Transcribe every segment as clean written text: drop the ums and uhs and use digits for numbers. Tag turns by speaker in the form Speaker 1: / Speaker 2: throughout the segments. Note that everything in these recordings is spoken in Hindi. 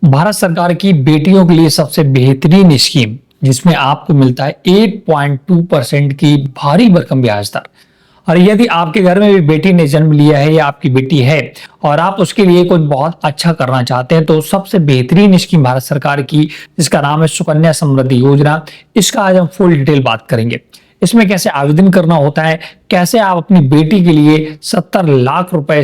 Speaker 1: भारत सरकार की बेटियों के लिए सबसे बेहतरीन स्कीम जिसमें आपको मिलता है 8.2% की भारी भरकम ब्याज दर। और यदि आपके घर में भी बेटी ने जन्म लिया है या आपकी बेटी है और आप उसके लिए कुछ बहुत अच्छा करना चाहते हैं तो सबसे बेहतरीन स्कीम भारत सरकार की जिसका नाम है सुकन्या समृद्धि योजना, इसका आज हम फुल डिटेल बात करेंगे। इसमें कैसे आवेदन करना होता है, कैसे आप अपनी बेटी के लिए 70 लाख रुपए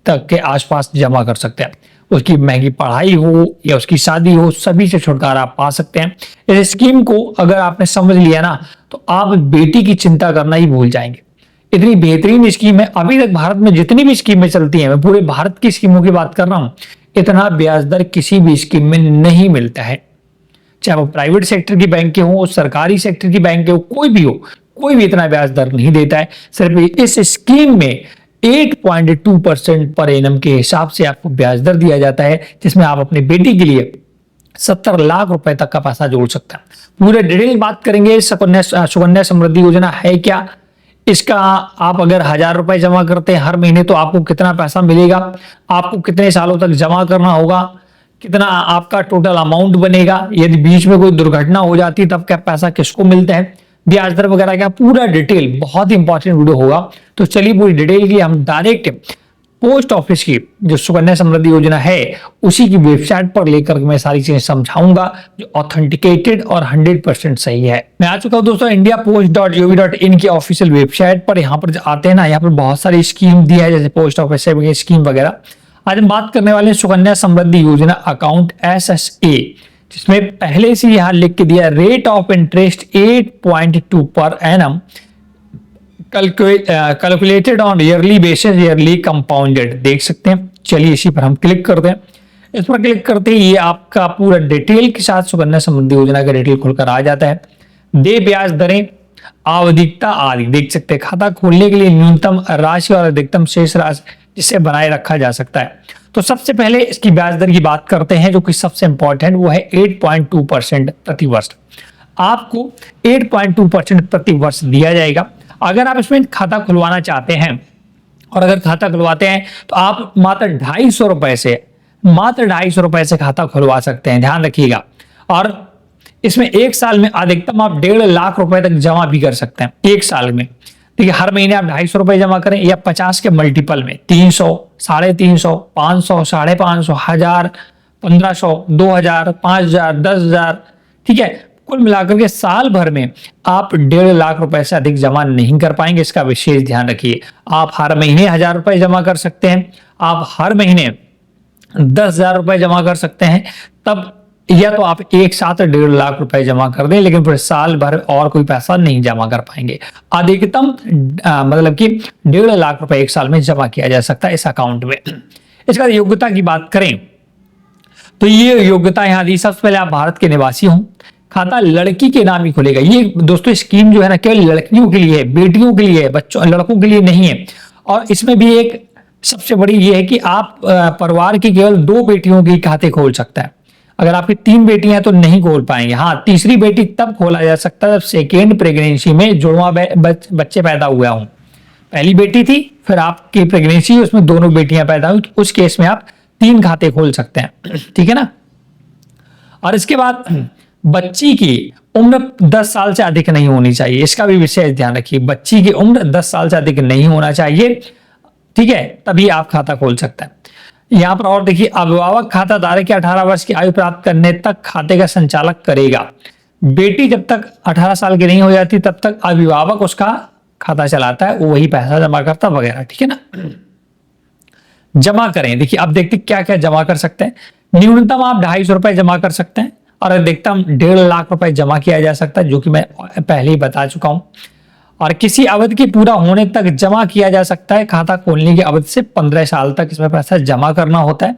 Speaker 1: तक के आसपास जमा कर सकते हैं, उसकी महंगी पढ़ाई हो या उसकी शादी हो, सभी से छुटकारा आप पा सकते हैं। इस स्कीम को अगर आपने समझ लिया ना तो आप बेटी की चिंता करना ही भूल जाएंगे। इतनी बेहतरीन स्कीम है। अभी तक भारत में जितनी भी स्कीमें चलती हैं, मैं पूरे भारत की स्कीमों की बात कर रहा हूं, इतना ब्याज दर किसी भी स्कीम में नहीं मिलता है। चाहे वो प्राइवेट सेक्टर की बैंक के हो, सरकारी सेक्टर की बैंक के हो, कोई भी हो, कोई भी इतना ब्याज दर नहीं देता है। सिर्फ इस स्कीम में 8.2% पर एनम के हिसाब से आपको ब्याज दर दिया जाता है, जिसमें आप अपनी बेटी के लिए 70 लाख रुपए तक का पैसा जोड़ सकते हैं। पूरे डिटेल बात करेंगे। सुकन्या समृद्धि योजना है क्या, इसका आप अगर 1000 रुपए जमा करते हैं हर महीने तो आपको कितना पैसा मिलेगा, आपको कितने सालों तक जमा करना होगा, कितना आपका टोटल अमाउंट बनेगा, यदि बीच में कोई दुर्घटना हो जाती तब क्या पैसा किसको मिलता है, ब्याज दर वगैरह क्या, पूरा डिटेल, बहुत ही इंपॉर्टेंट वीडियो होगा। तो चलिए पूरी डिटेल की हम डायरेक्ट पोस्ट ऑफिस की जो सुकन्या समृद्धि योजना है उसी की वेबसाइट पर लेकर मैं सारी चीजें समझाऊंगा जो ऑथेंटिकेटेड और 100% सही है। मैं आ चुका हूं दोस्तों indiapost.gov.in की ऑफिशियल वेबसाइट पर। यहाँ पर आते हैं ना, यहाँ पर बहुत सारी स्कीम दी है जैसे पोस्ट ऑफिस से स्कीम वगैरह। आज हम बात करने वाले हैं सुकन्या समृद्धि योजना अकाउंट SSA, जिसमें पहले से यहां लिख के दिया rate of interest 8.2 per annum calculated on yearly basis, yearly compounded, देख सकते हैं। चलिए इसी पर हम क्लिक करते हैं। इस पर क्लिक करते ही ये आपका पूरा डिटेल के साथ सुकन्या समृद्धि योजना का डिटेल खुलकर आ जाता है। दे ब्याज दरें, आवधिकता आदि देख सकते हैं। खाता खोलने के लिए न्यूनतम राशि और अधिकतम शेष राशि जिसे बनाए रखा जा सकता है। तो सबसे पहले इसकी ब्याज दर की बात करते हैं जो कि सबसे इंपॉर्टेंट, वो है 8.2% प्रति वर्ष। आपको 8.2% प्रति वर्ष दिया जाएगा। अगर आप इसमें खाता खुलवाना चाहते हैं और अगर खाता खुलवाते हैं तो आप मात्र 250 रुपए से खाता खुलवा सकते हैं, ध्यान रखिएगा। और इसमें एक साल में अधिकतम आप 1.5 लाख रुपए तक जमा भी कर सकते हैं एक साल में। देखिए हर महीने आप 250 रुपए जमा करें या 50 के मल्टीपल में 300, 350, 500, 550, 1000, 1500, 2000, 5000, 10,000, ठीक है। कुल मिलाकर के साल भर में आप 1.5 लाख रुपए से अधिक जमा नहीं कर पाएंगे, इसका विशेष ध्यान रखिए। आप हर महीने 1000 रुपए जमा कर सकते हैं, आप हर महीने 10,000 रुपए जमा कर सकते हैं, तब या तो आप एक साथ 1.5 लाख रुपए जमा कर दें, लेकिन फिर साल भर और कोई पैसा नहीं जमा कर पाएंगे। अधिकतम मतलब कि 1.5 लाख रुपए एक साल में जमा किया जा सकता है इस अकाउंट में। इसका योग्यता की बात करें तो ये योग्यता यहाँ दी, सबसे पहले आप भारत के निवासी हों, खाता लड़की के नाम ही खुलेगा। ये दोस्तों स्कीम जो है ना केवल लड़कियों के लिए है, बेटियों के लिए है, बच्चों लड़कों के लिए नहीं है। और इसमें भी एक सबसे बड़ी ये है कि आप परिवार की केवल 2 बेटियों के खाते खोल सकता है। अगर आपकी 3 बेटियां हैं तो नहीं खोल पाएंगे। हाँ, तीसरी बेटी तब खोला जा सकता है जब सेकेंड प्रेगनेंसी में जुड़वा बच्चे पैदा हुआ हों। पहली बेटी थी, फिर आपकी प्रेगनेंसी, उसमें दोनों बेटियां पैदा हुई, उस केस में आप 3 खाते खोल सकते हैं, ठीक है ना। और इसके बाद बच्ची की उम्र 10 साल से अधिक नहीं होनी चाहिए, इसका भी विशेष ध्यान रखिए। बच्ची की उम्र 10 साल से अधिक नहीं होना चाहिए, ठीक है, तभी आप खाता खोल सकते हैं। यहाँ पर और देखिए, अभिभावक खाता धारक की 18 वर्ष की आयु प्राप्त करने तक खाते का संचालक करेगा। बेटी जब तक 18 साल की नहीं हो जाती तब तक अभिभावक उसका खाता चलाता है, वही पैसा जमा करता वगैरह, ठीक है ना। जमा करें, देखिए अब देखते क्या क्या जमा कर सकते हैं। न्यूनतम आप 250 रुपए जमा कर सकते हैं और अधिकतम 1.5 लाख रुपए जमा किया जा सकता है, जो कि मैं पहले ही बता चुका हूं। और किसी अवधि के पूरा होने तक जमा किया जा सकता है। खाता खोलने की अवधि से 15 साल तक इसमें पैसा जमा करना होता है।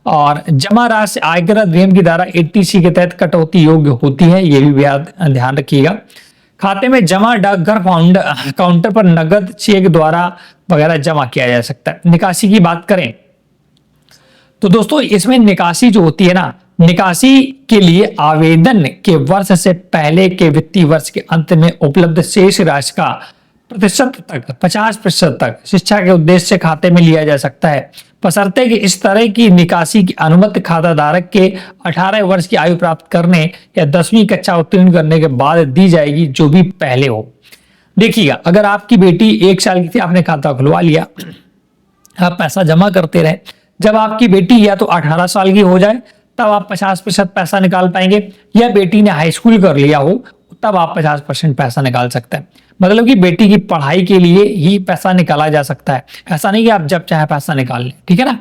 Speaker 1: और जमा राशि आयकर अधिनियम की धारा 80C के तहत कटौती योग्य होती है, ये भी ध्यान रखिएगा। खाते में जमा डाकघर काउंटर पर नगद चेक द्वारा वगैरह जमा किया जा सकता है। निकासी की बात करें तो दोस्तों इसमें निकासी जो होती है ना, निकासी के लिए आवेदन के वर्ष से पहले के वित्तीय वर्ष के अंत में उपलब्ध शेष राशि का प्रतिशत तक 50% तक शिक्षा के उद्देश्य से खाते में लिया जा सकता है, बशर्ते कि इस तरह की निकासी की अनुमति खाता धारक के 18 वर्ष की आयु प्राप्त करने या 10वीं कक्षा उत्तीर्ण करने के बाद दी जाएगी, जो भी पहले हो। देखिएगा, अगर आपकी बेटी 1 साल की थी, आपने खाता खुलवा लिया, आप पैसा जमा करते रहे, जब आपकी बेटी या तो 18 साल की हो जाए तब आप 50% पैसा निकाल पाएंगे, या बेटी ने हाई स्कूल कर लिया हो तब आप 50% पैसा निकाल सकते हैं। मतलब कि बेटी की पढ़ाई के लिए ही पैसा निकाला जा सकता है, ऐसा नहीं कि आप जब चाहे पैसा निकाल लें, ठीक है ना।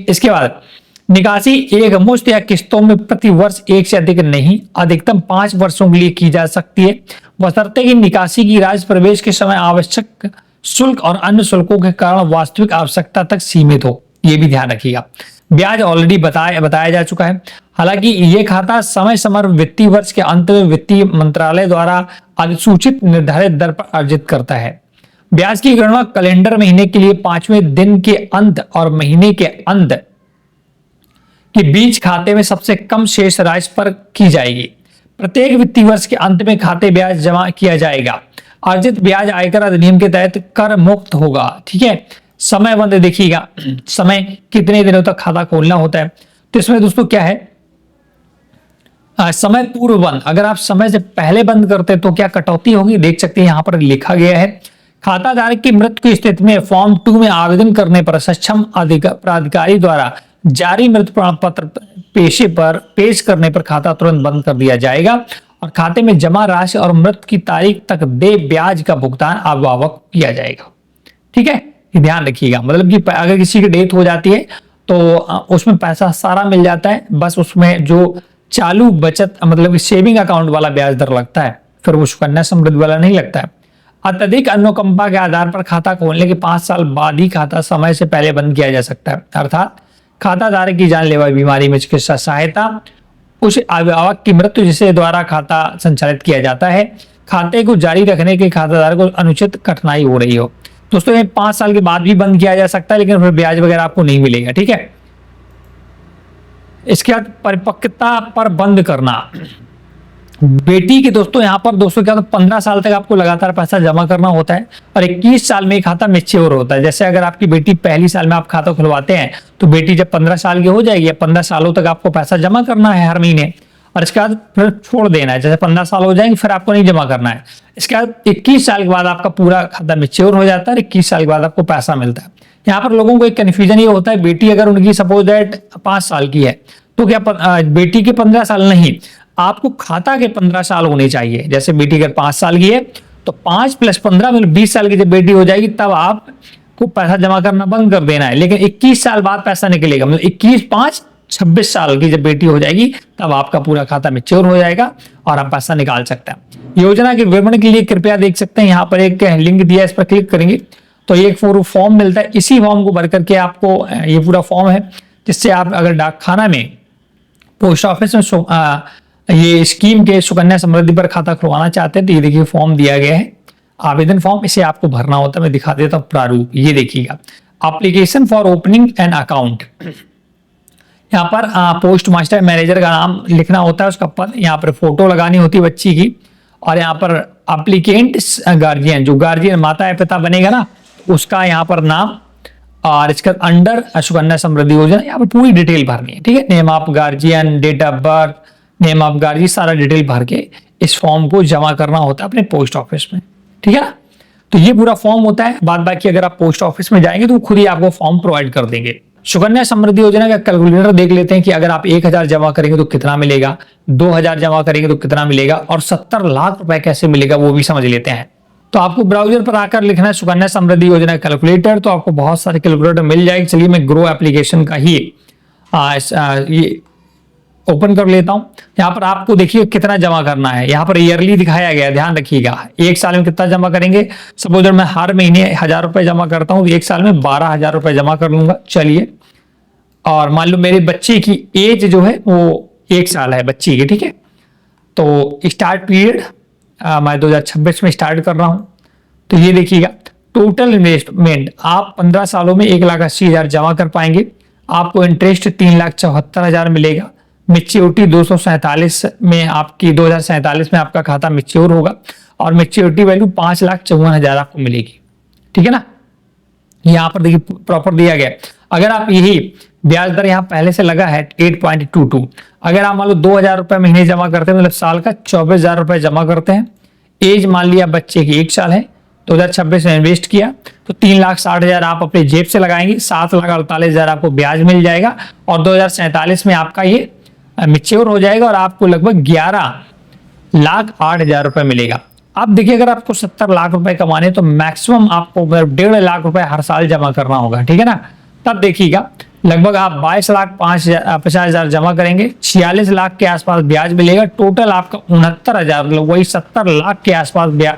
Speaker 1: इसके बाद निकासी एक मुश्त या किस्तों में प्रति वर्ष एक से अधिक नहीं, अधिकतम 5 वर्षों के लिए की जा सकती है, बशर्ते कि निकासी की राज्य प्रवेश के समय आवश्यक शुल्क और अन्य शुल्कों के कारण वास्तविक आवश्यकता तक सीमित हो। ये भी ध्यान रखिएगा। ब्याज ऑलरेडी बताया जा चुका है। हालांकि ये खाता समय समय वित्तीय वर्ष के अंत में वित्तीय मंत्रालय द्वारा अधिसूचित निर्धारित दर पर अर्जित करता है। ब्याज की गणना कैलेंडर महीने के लिए 5वें दिन के अंत और महीने के अंत के बीच खाते में सबसे कम शेष राशि पर की जाएगी। प्रत्येक वित्तीय वर्ष के अंत में खाते ब्याज जमा किया जाएगा। अर्जित ब्याज आयकर अधिनियम के तहत कर मुक्त होगा, ठीक है। समय बंद देखिएगा, समय कितने दिनों तक खाता खोलना होता है, तो इसमें दोस्तों क्या है, समय पूर्व बंद। अगर आप समय से पहले बंद करते तो क्या कटौती होगी, देख सकते हैं यहां पर लिखा गया है। खाता धारक की मृत्यु की स्थिति में फॉर्म 2 में आवेदन करने पर सक्षम प्राधिकारी द्वारा जारी मृत्यु प्रमाण पत्र पेश करने पर खाता तुरंत बंद कर दिया जाएगा और खाते में जमा राशि और मृत्यु की तारीख तक दे ब्याज का भुगतान अभिभावक किया जाएगा, ठीक है। ध्यान रखिएगा, मतलब कि अगर किसी की डेथ हो जाती है तो उसमें पैसा सारा मिल जाता है, बस उसमें जो चालू बचत मतलब कि सेविंग अकाउंट वाला ब्याज दर लगता है, फिर वो सुकन्या समृद्धि वाला नहीं लगता है। अत्यधिक अनुकंपा के आधार पर खाता खोलने के 5 साल बाद ही खाता समय से पहले बंद किया जा सकता है, अर्थात खाता धारक की जानलेवा बीमारी में चिकित्सा सहायता, उस अभिभावक की मृत्यु जिसे द्वारा खाता संचालित किया जाता है, खाते को जारी रखने के खाताधारक को अनुचित कठिनाई हो रही हो। दोस्तों ये 5 साल के बाद भी बंद किया जा सकता है, लेकिन फिर ब्याज वगैरह आपको नहीं मिलेगा, ठीक है। इसके बाद परिपक्वता पर बंद करना। बेटी के दोस्तों यहाँ पर दोस्तों क्या, तो 15 साल तक आपको लगातार पैसा जमा करना होता है और 21 साल में खाता मैच्योर होता है। जैसे अगर आपकी बेटी पहली साल में आप खाता खुलवाते हैं तो बेटी जब 15 साल की हो जाएगी, 15 सालों तक आपको पैसा जमा करना है हर महीने, और इसके बाद फिर छोड़ देना है। जैसे 15 साल हो जाएंगे फिर आपको नहीं जमा करना है। इसके बाद 21 साल के बाद आपका पूरा खाता मैच्योर हो जाता है, 21 साल के बाद आपको पैसा मिलता है। यहाँ पर लोगों को एक कन्फ्यूजन ये होता है, बेटी अगर उनकी सपोज दैट 5 साल की है तो क्या बेटी के 15 साल नहीं, आपको खाता के 15 साल होने चाहिए। जैसे बेटी अगर 5 साल की है तो 5 + 15 मतलब 20 साल की जब बेटी हो जाएगी तब आपको पैसा जमा करना बंद कर देना है, लेकिन 21 साल बाद पैसा निकलेगा। मतलब 21 5 26 साल की जब बेटी हो जाएगी तब आपका पूरा खाता मैच्योर हो जाएगा और आप पैसा निकाल सकते हैं। योजना के विवरण के लिए कृपया देख सकते हैं यहाँ पर एक लिंक दिया है, इस पर क्लिक करेंगे तो एक फॉर्म मिलता है। इसी फॉर्म को भर करके आपको ये पूरा फॉर्म है, जिससे आप अगर डाकखाना में पोस्ट ऑफिस में ये स्कीम के सुकन्या समृद्धि पर खाता खुलवाना चाहते हैं तो ये देखिए फॉर्म दिया गया है, आवेदन फॉर्म, इसे आपको भरना होता है। मैं दिखा देता हूँ प्रारूप, ये देखिएगा, application for opening an account. यहाँ पर पोस्ट मास्टर मैनेजर का नाम लिखना होता है, उसका पद, यहाँ पर फोटो लगानी होती है बच्ची की, और यहाँ पर एप्लीकेंट गार्जियन, जो गार्जियन माता या पिता बनेगा ना उसका यहाँ पर नाम, और इसका अंडर सुकन्या समृद्धि योजना, यहाँ पर पूरी डिटेल भरनी है, ठीक है। Name of guardian, date of birth, name of guardian, सारा डिटेल भर के इस फॉर्म को जमा करना होता है अपने पोस्ट ऑफिस में, ठीक है ना। तो ये पूरा फॉर्म होता है। बाद बाकी अगर आप पोस्ट ऑफिस में जाएंगे तो खुद ही आपको फॉर्म प्रोवाइड कर देंगे। सुकन्या समृद्धि योजना का कैलकुलेटर देख लेते हैं कि अगर आप 1000 जमा करेंगे तो कितना मिलेगा, 2000 जमा करेंगे तो कितना मिलेगा, और 70 लाख रुपए कैसे मिलेगा वो भी समझ लेते हैं। तो आपको ब्राउजर पर आकर लिखना है सुकन्या समृद्धि योजना कैलकुलेटर, तो आपको बहुत सारे कैलकुलेटर मिल जाएंगे। चलिए मैं ग्रो एप्लीकेशन का ही ये ओपन कर लेता हूं। यहाँ पर आपको देखिए कितना जमा करना है, यहाँ पर ईयरली दिखाया गया, ध्यान रखिएगा। 1 साल में कितना जमा करेंगे, सपोज मैं हर महीने 1000 रुपए जमा करता हूँ, 1 साल में 12000 रुपए जमा कर लूंगा। चलिए, और मान लो मेरे बच्चे की एज जो है वो 1 साल है बच्ची की, ठीक है। तो स्टार्ट पीरियड मैं 2026 में स्टार्ट कर रहा हूं। तो ये देखिएगा, टोटल इन्वेस्टमेंट आप 15 सालों में 1,80,000 जमा कर पाएंगे, आपको इंटरेस्ट 3,74,000 मिलेगा। मेच्योरिटी 247 में आपकी 2047 में आपका खाता मेच्योर होगा और मेच्योरिटी वैल्यू 5,54,000 आपको मिलेगी। ठीक है ना, यहाँ पर देखिए प्रॉपर दिया गया है। अगर आप यही ब्याज दर यहाँ पहले से लगा है 8.22, अगर आप मान लो 2,000 रुपए महीने जमा करते हैं, मतलब साल का 24,000 रुपए जमा करते हैं, एज मान लिया बच्चे की 1 साल है, 2026 में इन्वेस्ट किया तो 3,60,000 आप अपने जेब से लगाएंगे, 7,48,000 आपको ब्याज मिल जाएगा और 2047 में आपका ये मैच्योर हो जाएगा और आपको लगभग 11,08,000 रुपए मिलेगा। अब देखिए अगर आपको 70 लाख रुपए कमाने तो मैक्सिमम आपको 1.5 लाख रुपए हर साल जमा करना होगा। ठीक है ना, तब देखिएगा लगभग आप 22,50,000 जमा करेंगे, 46 लाख के आसपास ब्याज मिलेगा, टोटल आपका 69,000, मतलब वही 70 लाख के आसपास ब्याज,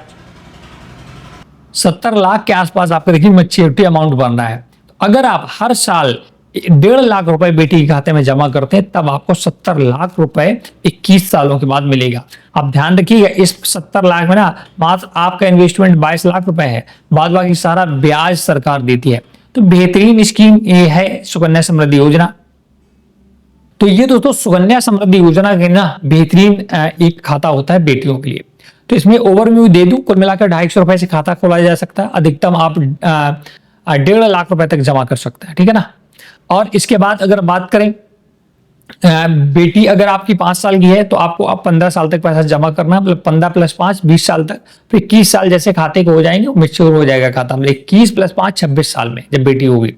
Speaker 1: 70 लाख के आसपास आपका देखिए मैच्योरिटी अमाउंट बन रहा है। अगर आप हर साल 1.5 लाख रुपए बेटी के खाते में जमा करते हैं तब आपको 70 लाख रुपए 21 सालों के बाद मिलेगा। आप ध्यान रखिएगा इस 70 लाख में ना मात्र आपका इन्वेस्टमेंट 22 लाख रुपए है, बाद बाकी सारा ब्याज सरकार देती है। तो बेहतरीन स्कीम ये है सुकन्या समृद्धि योजना। तो ये दोस्तों सुकन्या समृद्धि योजना के ना बेहतरीन एक खाता होता है बेटियों के लिए। तो इसमें ओवरव्यू दे दूं, कुल मिलाकर 250 रुपए से खाता खोला जा सकता है, अधिकतम आप 1.5 लाख रुपए तक जमा कर सकते हैं। ठीक है ना, और इसके बाद अगर बात करें बेटी अगर आपकी 5 साल की है तो आपको अब 15 साल तक पैसा जमा करना, मतलब 15 + 5 20 साल तक, फिर 21 साल जैसे खाते के हो जाएंगे, मैच्योर हो जाएगा खाता, मतलब 21 + 5 26 साल में जब बेटी होगी।